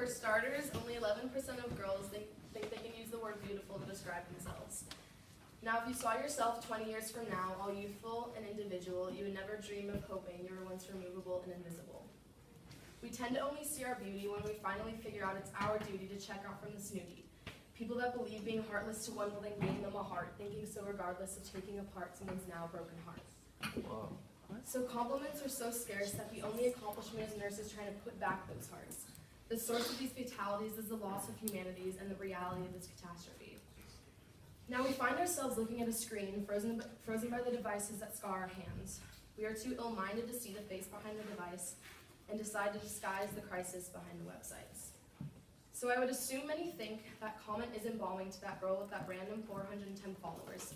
For starters, only 11% of girls think they can use the word beautiful to describe themselves. Now, if you saw yourself 20 years from now, all youthful and individual, you would never dream of hoping you were once removable and invisible. We tend to only see our beauty when we finally figure out it's our duty to check out from the snooty. People that believe being heartless to one will then gain them a heart, thinking so regardless of taking apart someone's now broken heart. Whoa. So compliments are so scarce that the only accomplishment is nurses trying to put back those hearts. The source of these fatalities is the loss of humanities and the reality of this catastrophe. Now we find ourselves looking at a screen frozen by the devices that scar our hands. We are too ill-minded to see the face behind the device and decide to disguise the crisis behind the websites. So I would assume many think that comment is embalming to that girl with that random 410 followers.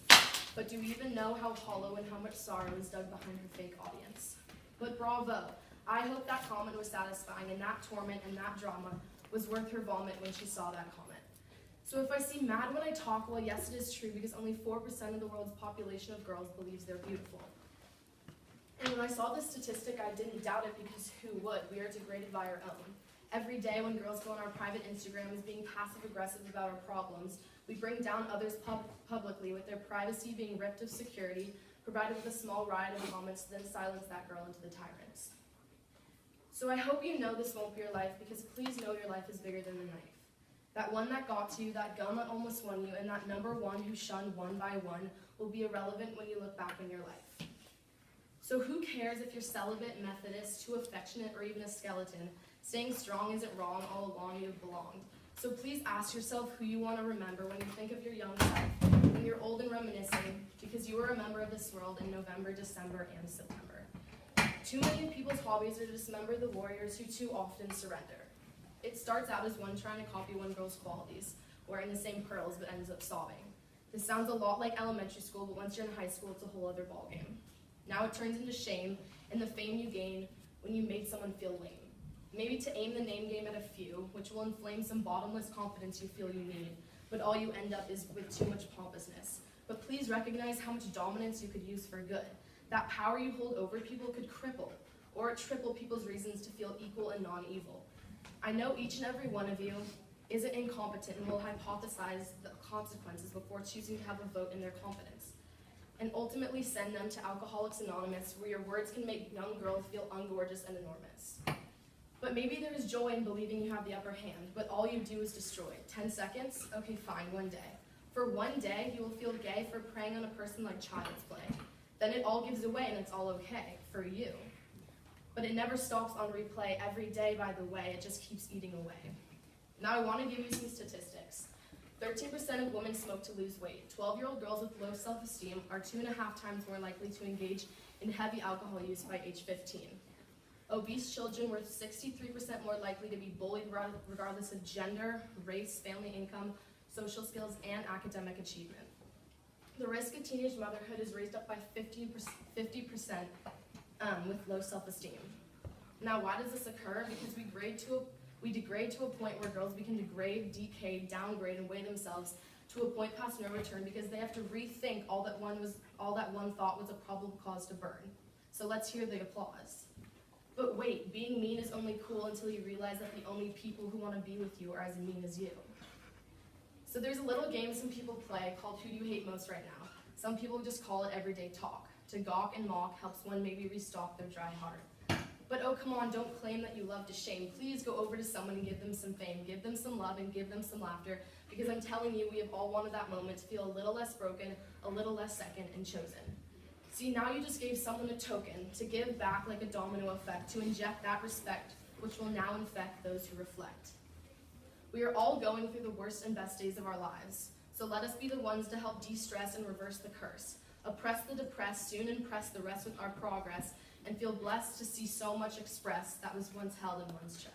But do we even know how hollow and how much sorrow is dug behind her fake audience? But bravo! I hope that comment was satisfying and that torment and that drama was worth her vomit when she saw that comment. So if I seem mad when I talk, well, yes, it is true because only 4% of the world's population of girls believes they're beautiful. And when I saw this statistic, I didn't doubt it because who would? We are degraded by our own. Every day when girls go on our private Instagrams being passive-aggressive about our problems, we bring down others publicly with their privacy being ripped of security, provided with a small riot of comments to then silence that girl into the tyrants. So I hope you know this won't be your life, because please know your life is bigger than the knife. That one that got to you, that gun that almost won you, and that number one who shunned one by one will be irrelevant when you look back on your life. So who cares if you're celibate, Methodist, too affectionate, or even a skeleton? Staying strong isn't wrong, all along you have belonged. So please ask yourself who you want to remember when you think of your young self, when you're old and reminiscing, because you were a member of this world in November, December, and September. Too many of people's hobbies are to dismember the warriors who too often surrender. It starts out as one trying to copy one girl's qualities, wearing the same pearls but ends up sobbing. This sounds a lot like elementary school, but once you're in high school, it's a whole other ballgame. Now it turns into shame and the fame you gain when you made someone feel lame. Maybe to aim the name game at a few, which will inflame some bottomless confidence you feel you need, but all you end up is with too much pompousness. But please recognize how much dominance you could use for good. That power you hold over people could cripple or triple people's reasons to feel equal and non-evil. I know each and every one of you isn't incompetent and will hypothesize the consequences before choosing to have a vote in their confidence, and ultimately send them to Alcoholics Anonymous, where your words can make young girls feel ungorgeous and enormous. But maybe there is joy in believing you have the upper hand, but all you do is destroy. 10 seconds? Okay, fine, one day. For one day, you will feel gay for preying on a person like child's play. Then it all gives away and it's all okay, for you. But it never stops on replay every day, by the way, it just keeps eating away. Now I want to give you some statistics. 13% of women smoke to lose weight. 12-year-old girls with low self-esteem are 2.5 times more likely to engage in heavy alcohol use by age 15. Obese children were 63% more likely to be bullied regardless of gender, race, family income, social skills, and academic achievement. The risk of teenage motherhood is raised up by 50% with low self-esteem. Now, why does this occur? Because we degrade to a point where girls begin to degrade, decay, downgrade, and weigh themselves to a point past no return because they have to rethink all that one thought was a probable cause to burn. So let's hear the applause. But wait, being mean is only cool until you realize that the only people who want to be with you are as mean as you. So there's a little game some people play called Who Do You Hate Most right now. Some people just call it everyday talk. To gawk and mock helps one maybe restock their dry heart. But oh, come on, don't claim that you love to shame. Please go over to someone and give them some fame, give them some love, and give them some laughter, because I'm telling you, we have all wanted that moment to feel a little less broken, a little less second, and chosen. See, now you just gave someone a token to give back like a domino effect, to inject that respect, which will now infect those who reflect. We are all going through the worst and best days of our lives, so let us be the ones to help de-stress and reverse the curse. Oppress the depressed, soon impress the rest with our progress, and feel blessed to see so much expressed that was once held in one's chest.